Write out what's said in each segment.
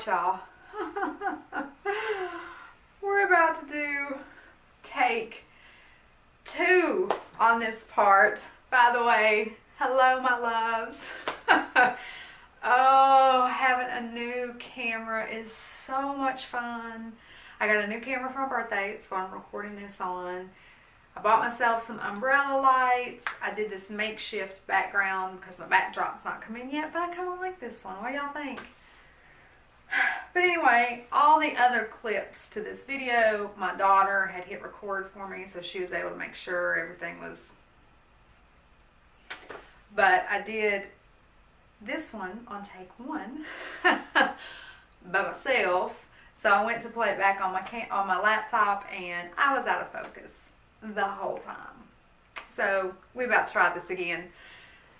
Alright, y'all. We're about to do take 2 on this part. By the way, hello my loves. Oh, having a new camera is so much fun. I got a new camera for my birthday. It's what I'm recording this on. I bought myself some umbrella lights. I did this makeshift background because my backdrop's not coming yet, but I kind of like this one. What do y'all think? But anyway, all the other clips to this video, my daughter had hit record for me, so she was able to make sure everything was. But I did this one on take 1 by myself. So I went to play it back on my laptop, and I was out of focus the whole time. So we about to try this again.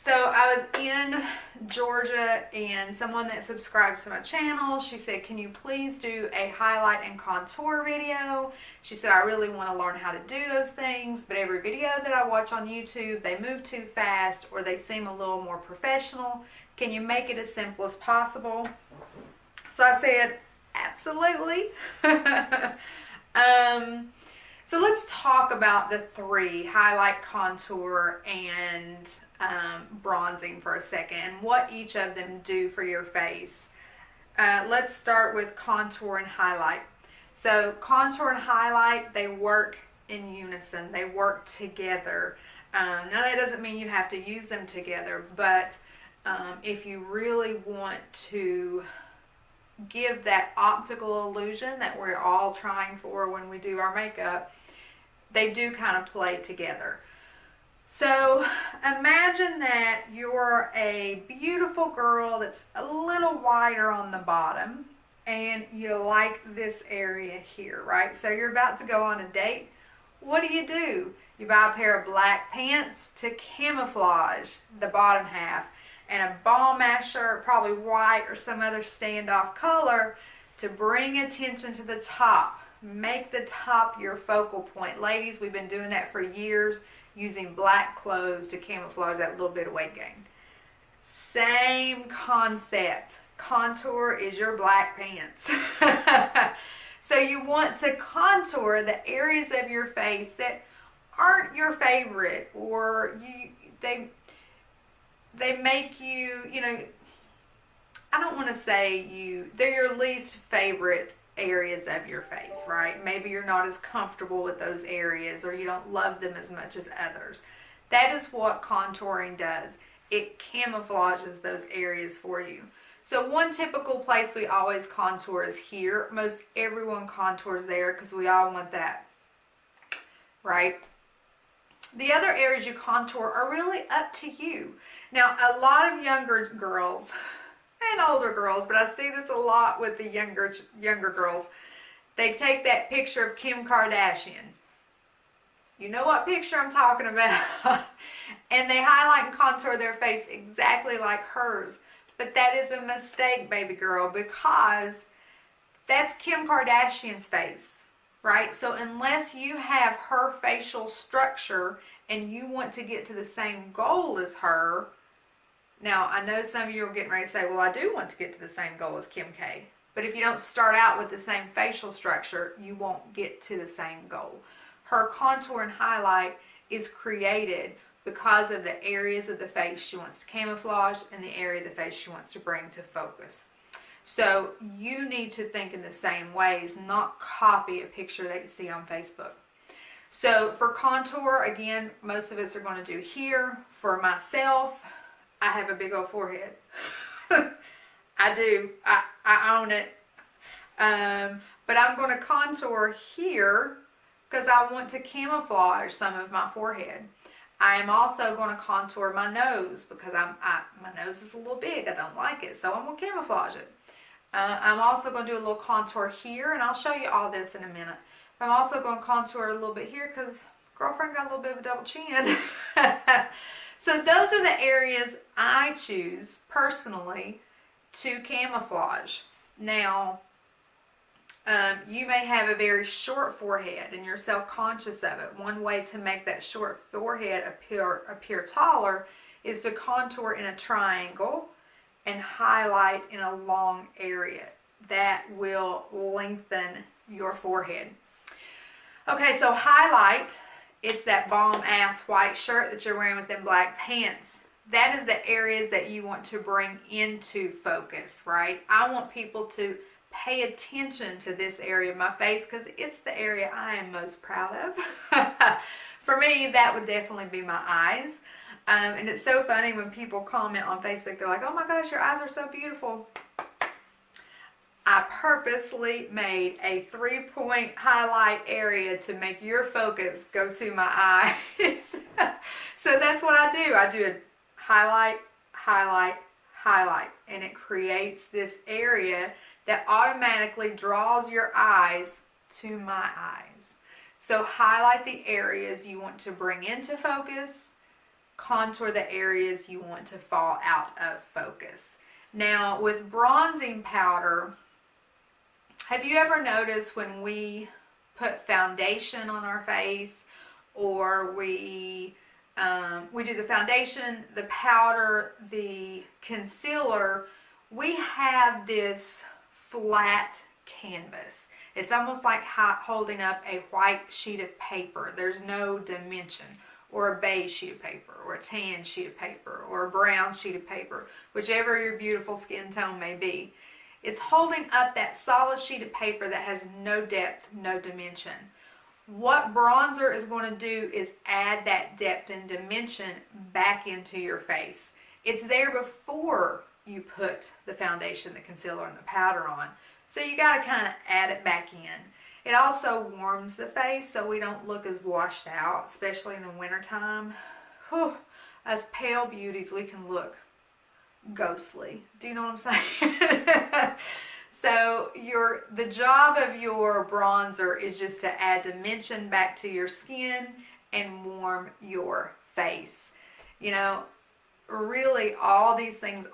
So I was in Georgia, and someone that subscribes to my channel, she said, can you please do a highlight and contour video? She said, I really want to learn how to do those things, but every video that I watch on YouTube, they move too fast or they seem a little more professional. Can you make it as simple as possible? So I said, absolutely. So let's talk about the 3, highlight, contour, and bronzing for a second, and what each of them do for your face. Let's start with contour and highlight. So contour and highlight, they work in unison. They work together. Now that doesn't mean you have to use them together, but if you really want to give that optical illusion that we're all trying for when we do our makeup, they do kind of play together. So imagine that you're a beautiful girl that's a little wider on the bottom, and you like this area here, right? So you're about to go on a date. What do? You buy a pair of black pants to camouflage the bottom half, and a ball-mash shirt, probably white or some other standoff color, to bring attention to the top. Make the top your focal point. Ladies, we've been doing that for years, using black clothes to camouflage that little bit of weight gain. Same concept. Contour is your black pants. So you want to contour the areas of your face that aren't your favorite, or they make you, I don't want to say they're your least favorite areas of your face, right? Maybe you're not as comfortable with those areas, or you don't love them as much as others. That is what contouring does. It camouflages those areas for you. So one typical place we always contour is here. Most everyone contours there because we all want that, right? The other areas you contour are really up to you. Now, a lot of younger girls and older girls, but I see this a lot with the younger girls, they take that picture of Kim Kardashian. You know what picture I'm talking about. And they highlight and contour their face exactly like hers. But that is a mistake, baby girl, because that's Kim Kardashian's face, right? So unless you have her facial structure and you want to get to the same goal as her, now I know some of you are getting ready to say, well, I do want to get to the same goal as Kim K. But if you don't start out with the same facial structure, you won't get to the same goal. Her contour and highlight is created because of the areas of the face she wants to camouflage and the area of the face she wants to bring to focus. So you need to think in the same ways, not copy a picture that you see on Facebook. So for contour, again, most of us are going to do here. For myself, I have a big old forehead. I do. I own it. But I'm going to contour here because I want to camouflage some of my forehead. I am also going to contour my nose because my nose is a little big. I don't like it, so I'm going to camouflage it. I'm also going to do a little contour here, and I'll show you all this in a minute. But I'm also going to contour a little bit here because girlfriend got a little bit of a double chin. So those are the areas I choose personally to camouflage. Now, you may have a very short forehead and you're self-conscious of it. One way to make that short forehead appear taller is to contour in a triangle and highlight in a long area. that will lengthen your forehead. Okay, so highlight, it's that bomb ass white shirt that you're wearing with them black pants. That is the areas that you want to bring into focus, right? I want people to pay attention to this area of my face because it's the area I am most proud of. For me, that would definitely be my eyes. And it's so funny when people comment on Facebook, they're like, oh my gosh, your eyes are so beautiful. I purposely made a 3-point highlight area to make your focus go to my eyes. So that's what I do. I do a highlight, highlight, highlight, and it creates this area that automatically draws your eyes to my eyes. So highlight the areas you want to bring into focus, contour the areas you want to fall out of focus. Now with bronzing powder, have you ever noticed when we put foundation on our face, or we do the foundation, the powder, the concealer, we have this flat canvas. It's almost like holding up a white sheet of paper. There's no dimension, or a beige sheet of paper, or a tan sheet of paper, or a brown sheet of paper, whichever your beautiful skin tone may be. It's holding up that solid sheet of paper that has no depth, no dimension. What bronzer is going to do is add that depth and dimension back into your face. It's there before you put the foundation, the concealer, and the powder on. So you got to kind of add it back in. It also warms the face so we don't look as washed out, especially in the wintertime. Whew, as pale beauties, we can look ghostly. Do you know what I'm saying? So the job of your bronzer is just to add dimension back to your skin and warm your face. You know, really all these things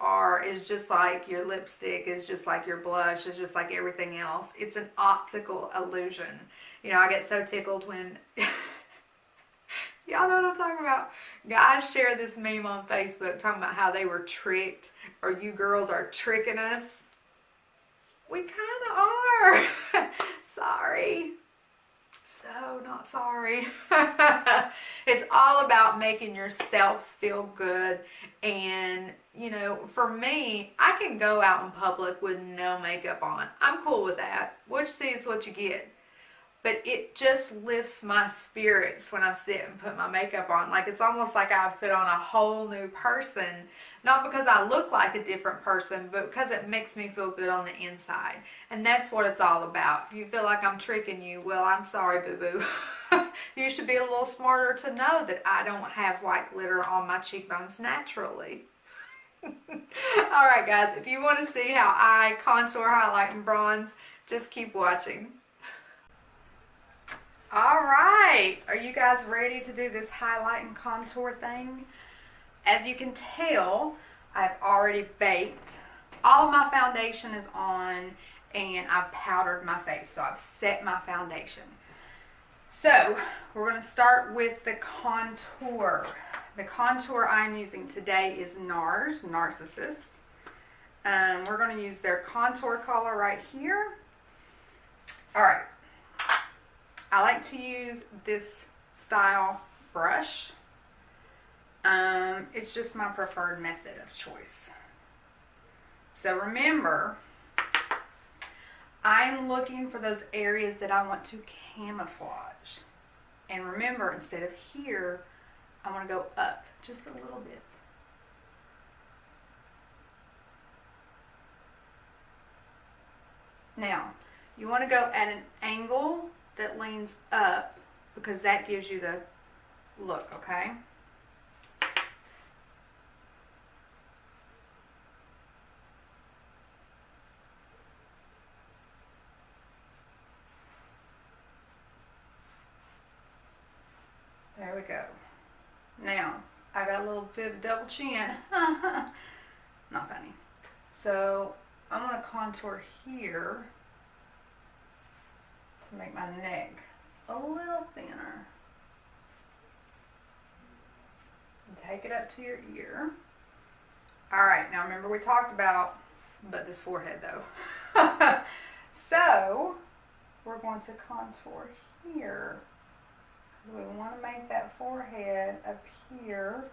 is just like your lipstick, is just like your blush, is just like everything else. It's an optical illusion. You know, I get so tickled when y'all know what I'm talking about. Guys share this meme on Facebook talking about how they were tricked, or you girls are tricking us. We kind of are. Sorry. So not sorry. It's all about making yourself feel good. And, you know, for me, I can go out in public with no makeup on. I'm cool with that. What you see is what you get. But it just lifts my spirits when I sit and put my makeup on. Like, it's almost like I've put on a whole new person. Not because I look like a different person, but because it makes me feel good on the inside. And that's what it's all about. If you feel like I'm tricking you, well, I'm sorry, boo-boo. You should be a little smarter to know that I don't have white glitter on my cheekbones naturally. Alright guys, if you want to see how I contour, highlight, and bronze, just keep watching. Alright, are you guys ready to do this highlight and contour thing? As you can tell, I've already baked. All of my foundation is on, and I've powdered my face, so I've set my foundation. So, we're going to start with the contour. The contour I'm using today is NARS, Narcissist. We're going to use their contour color right here. Alright. I like to use this style brush. It's just my preferred method of choice. So remember, I'm looking for those areas that I want to camouflage. And remember, instead of here, I want to go up just a little bit. Now, you want to go at an angle that leans up because that gives you the look, okay? There we go. Now, I got a little bit of double chin. Not funny. So, I'm going to contour here to make my neck a little thinner. And take it up to your ear. Alright, now remember we talked about, but this forehead though. So, we're going to contour here. We want to make that forehead up here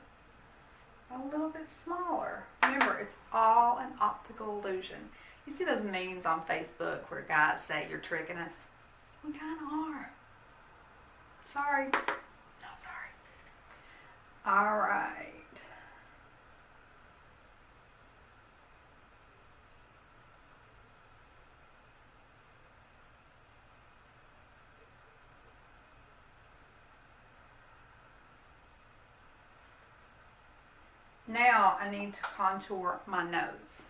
a little bit smaller. Remember, it's all an optical illusion. You see those memes on Facebook where guys say you're tricking us? We kind of are. Sorry. No, sorry. All right. Now I need to contour my nose.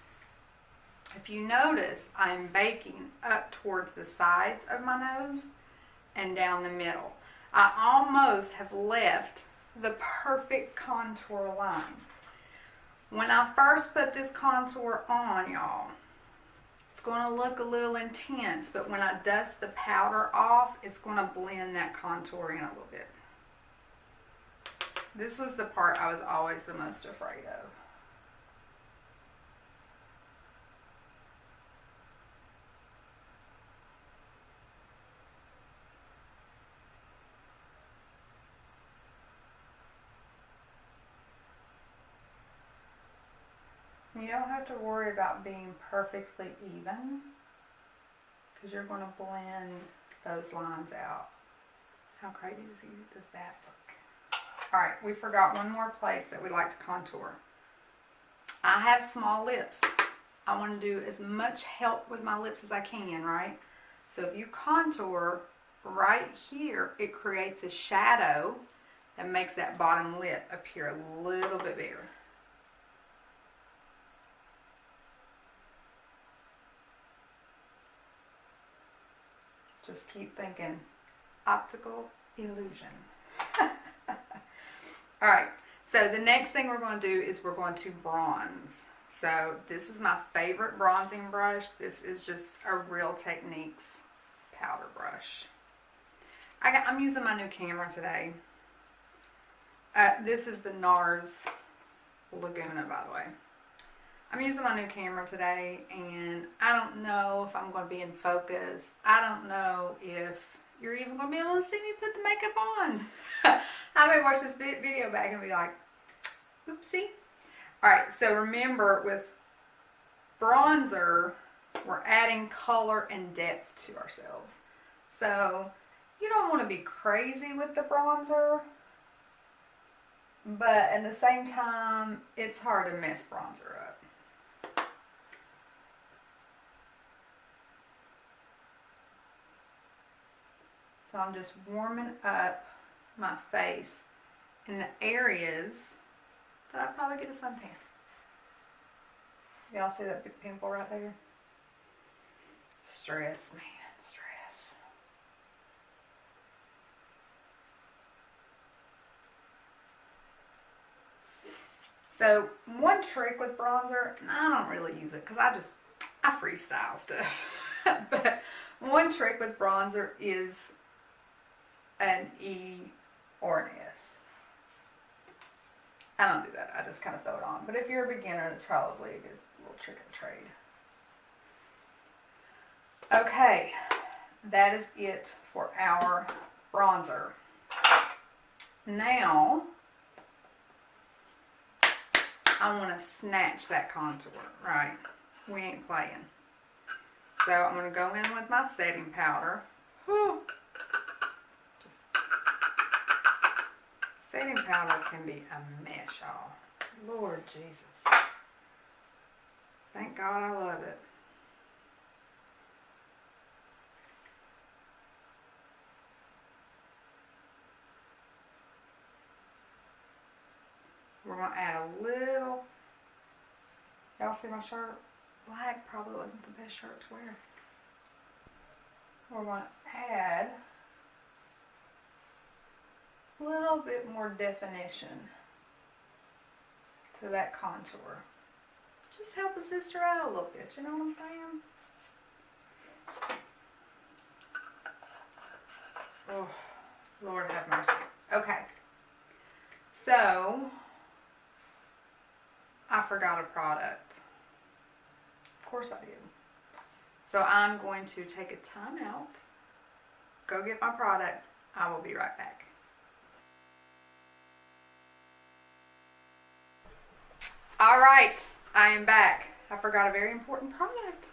If you notice, I'm baking up towards the sides of my nose and down the middle. I almost have left the perfect contour line. When I first put this contour on, y'all, it's going to look a little intense, but when I dust the powder off, it's going to blend that contour in a little bit. This was the part I was always the most afraid of. You don't have to worry about being perfectly even because you're going to blend those lines out. How crazy does that look? Alright, we forgot one more place that we like to contour. I have small lips. I want to do as much help with my lips as I can, right? So if you contour right here, it creates a shadow that makes that bottom lip appear a little bit bigger. Just keep thinking optical illusion. Alright, so the next thing we're going to do is we're going to bronze. So this is my favorite bronzing brush. This is just a Real Techniques powder brush. I'm using my new camera today. This is the NARS Laguna, by the way. I'm using my new camera today, and I don't know if I'm going to be in focus. I don't know if you're even going to be able to see me put the makeup on. I may watch this video back and be like, oopsie. Alright, so remember, with bronzer, we're adding color and depth to ourselves. So, you don't want to be crazy with the bronzer, but at the same time, it's hard to mess bronzer up. So I'm just warming up my face in the areas that I probably get a suntan. Y'all see that big pimple right there? Stress, man, stress. So one trick with bronzer, I don't really use it because I freestyle stuff. But one trick with bronzer is an E or an S. I don't do that. I just kind of throw it on. But if you're a beginner, that's probably a good little trick of the trade. Okay, that is it for our bronzer. Now, I want to snatch that contour, right? We ain't playing. So I'm going to go in with my setting powder. Whew. Setting powder can be a mess, y'all. Lord Jesus. Thank God I love it. We're going to add a little, y'all see my shirt? Black probably wasn't the best shirt to wear. We're going to add a little bit more definition to that contour. Just help a sister out a little bit, you know what I'm saying? Oh, Lord have mercy. Okay. So, I forgot a product. Of course I did. So I'm going to take a time out, go get my product. I will be right back. All right, I am back. I forgot a very important product.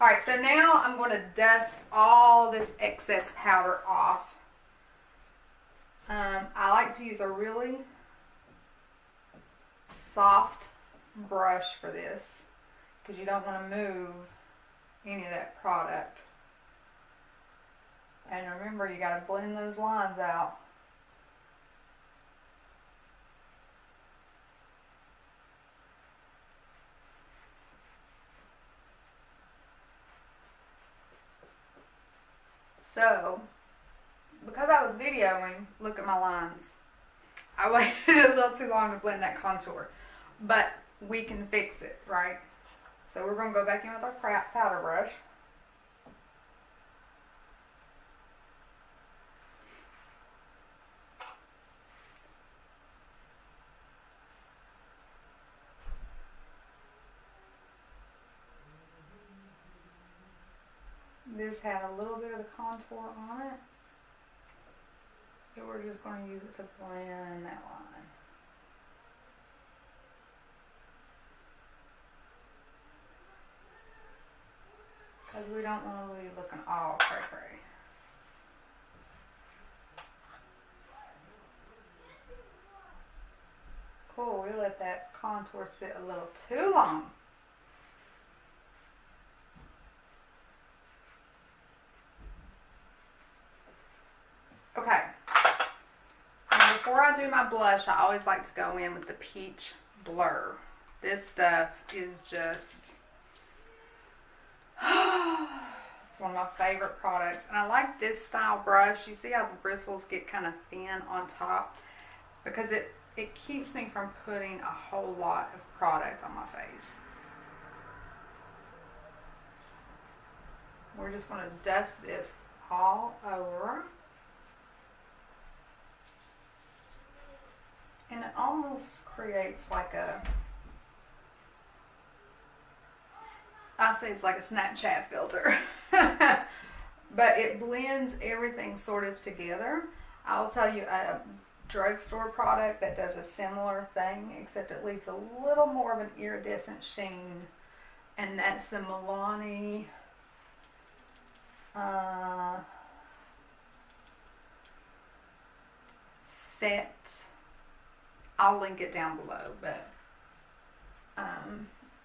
All right, so now I'm going to dust all this excess powder off. I like to use a really soft brush for this because you don't want to move any of that product. And remember, you got to blend those lines out. So, because I was videoing, look at my lines. I waited a little too long to blend that contour, but we can fix it, right? So we're going to go back in with our powder brush. This had a little bit of the contour on it, so we're just going to use it to blend that line. Because we don't want to be looking all cray-cray. Oh, we let that contour sit a little too long. Okay. Now before I do my blush, I always like to go in with the Peach Blur. This stuff is just, it's one of my favorite products. And I like this style brush. You see how the bristles get kind of thin on top? Because it keeps me from putting a whole lot of product on my face. We're just going to dust this all over. And it almost creates like I say it's like a Snapchat filter. But it blends everything sort of together. I'll tell you a drugstore product that does a similar thing, except it leaves a little more of an iridescent sheen. And that's the Milani set. I'll link it down below, but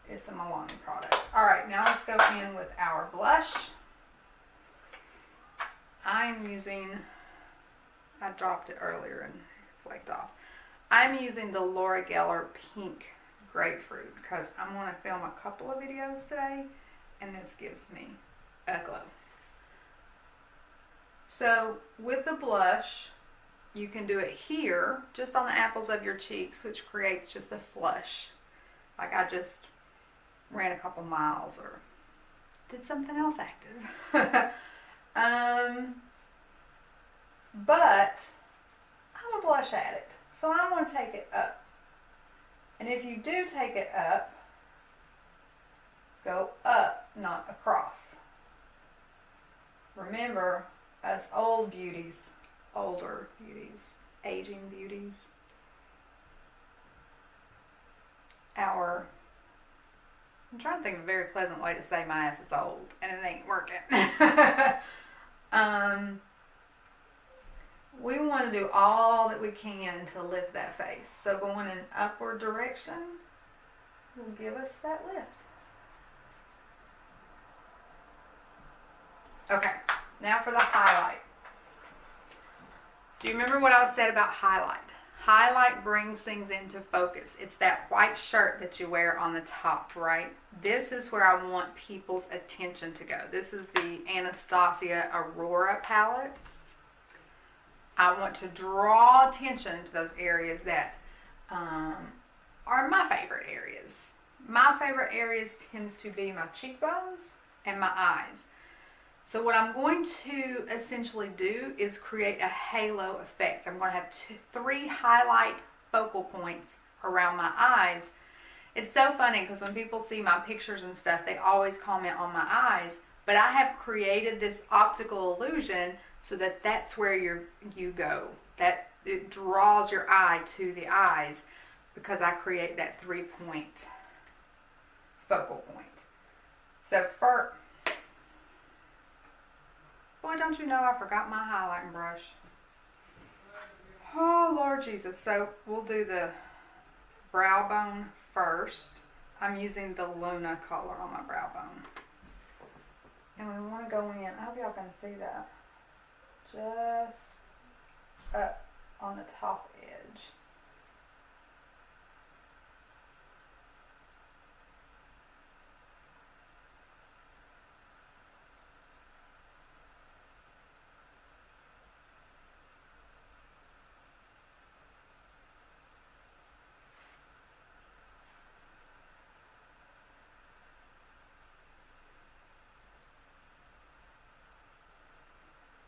it's a Milani product. Alright, now let's go in with our blush. I'm using, I dropped it earlier and flaked off. I'm using the Laura Geller Pink Grapefruit because I'm going to film a couple of videos today, and this gives me a glow. So with the blush, you can do it here, just on the apples of your cheeks, which creates just a flush. Like I just ran a couple miles or did something else active. But I'm a blush addict, so I'm going to take it up. And if you do take it up, go up, not across. Remember, us old beauties, older beauties, aging beauties, I'm trying to think of a very pleasant way to say my ass is old, and it ain't working. We want to do all that we can to lift that face. So going in upward direction will give us that lift. Okay, now for the highlight. Do you remember what I said about highlight? Highlight brings things into focus. It's that white shirt that you wear on the top, right? This is where I want people's attention to go. This is the Anastasia Aurora palette. I want to draw attention to those areas that are my favorite areas. My favorite areas tends to be my cheekbones and my eyes. So what I'm going to essentially do is create a halo effect. I'm going to have three highlight focal points around my eyes, It's so funny because when people see my pictures and stuff, they always comment on my eyes. But I have created this optical illusion so that that's where you go. That it draws your eye to the eyes because I create that 3-point focal point. So first, boy, don't you know I forgot my highlighting brush. Oh, Lord Jesus. So we'll do the brow bone first. I'm using the Luna color on my brow bone. And we want to go in. I hope y'all can see that. Just up on the top edge.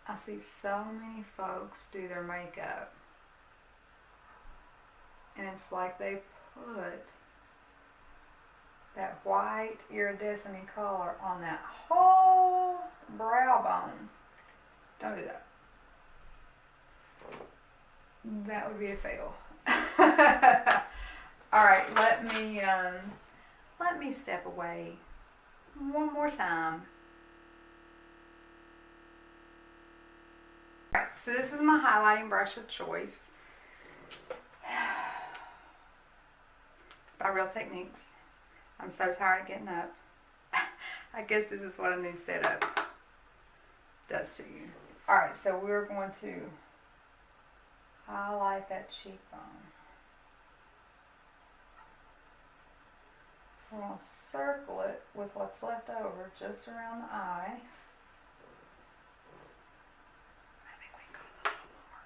I see so many folks do their makeup, and it's like they put that white iridescent color on that whole brow bone. Don't do that. That would be a fail. All right, let me step away one more time. All right, so this is my highlighting brush of choice. By Real Techniques. I'm so tired of getting up. I guess this is what a new setup does to you. All right, so we're going to highlight that cheekbone. We're going to circle it with what's left over just around the eye. I think we got a little more.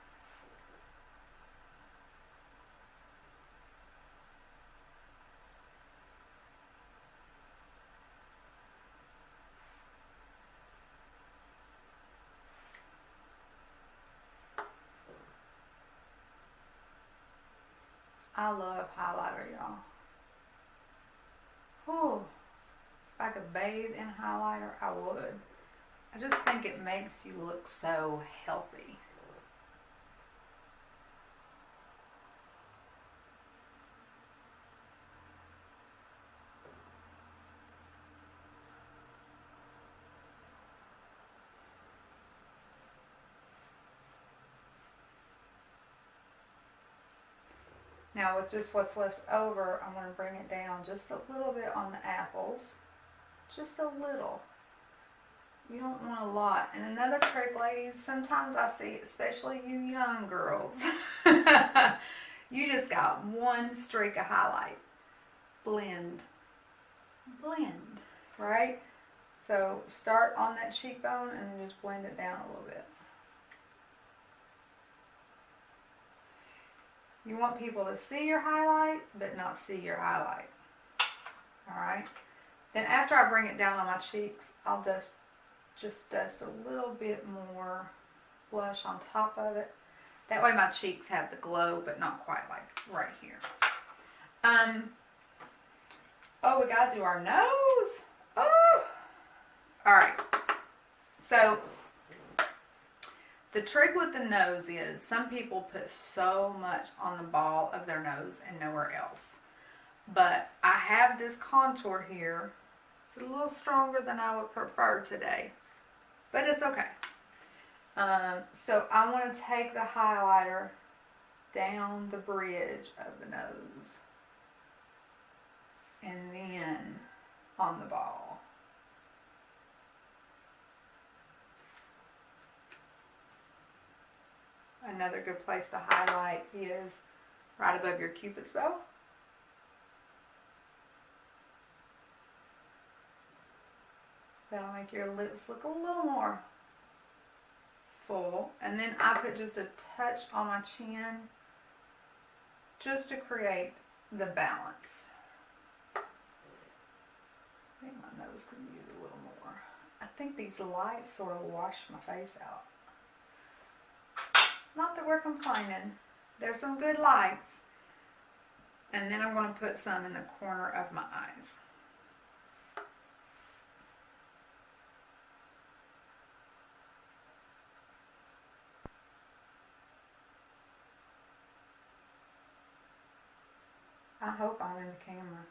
I love highlighter, y'all. Oh, if I could bathe in highlighter, I would. I just think it makes you look so healthy. Now with just what's left over, I'm going to bring it down just a little bit on the apples. Just a little. You don't want a lot. And another trick, ladies, sometimes I see, especially you young girls, you just got one streak of highlight. Blend. Blend. Right? So start on that cheekbone and then just blend it down a little bit. You want people to see your highlight, but not see your highlight. Alright? Then after I bring it down on my cheeks, I'll just dust a little bit more blush on top of it. That way my cheeks have the glow, but not quite like right here. Oh, we gotta do our nose. Oh! Alright. So, the trick with the nose is some people put so much on the ball of their nose and nowhere else. But I have this contour here. It's a little stronger than I would prefer today. But it's okay. So I want to take the highlighter down the bridge of the nose. And then on the ball. Another good place to highlight is right above your Cupid's bow. That'll make your lips look a little more full. And then I put just a touch on my chin just to create the balance. I think my nose could use a little more. I think these lights sort of wash my face out. Not that we're complaining. There's some good lights. And then I'm going to put some in the corner of my eyes. I hope I'm in the camera.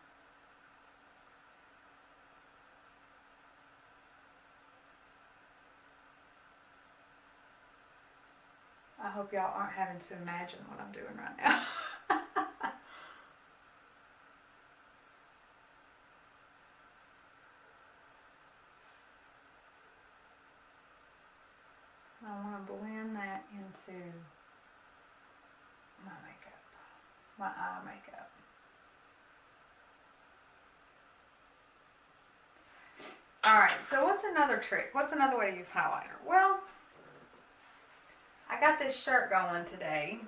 I hope y'all aren't having to imagine what I'm doing right now. I want to blend that into my makeup, my eye makeup. Alright, so what's another trick? What's another way to use highlighter? Well, I got this shirt going today.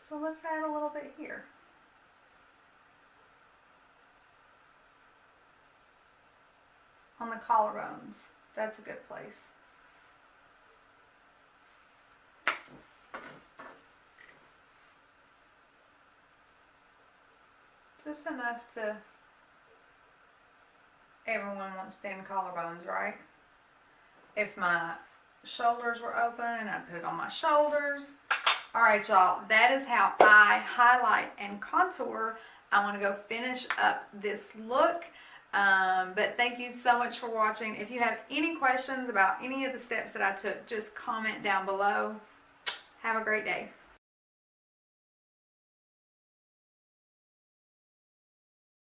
So let's add a little bit here. On the collarbones. That's a good place. Just enough to... Everyone wants thin collarbones, right? If my shoulders were open, I'd put it on my shoulders. Alright, y'all, that is how I highlight and contour. I want to go finish up this look. But thank you so much for watching. If you have any questions about any of the steps that I took, just comment down below. Have a great day.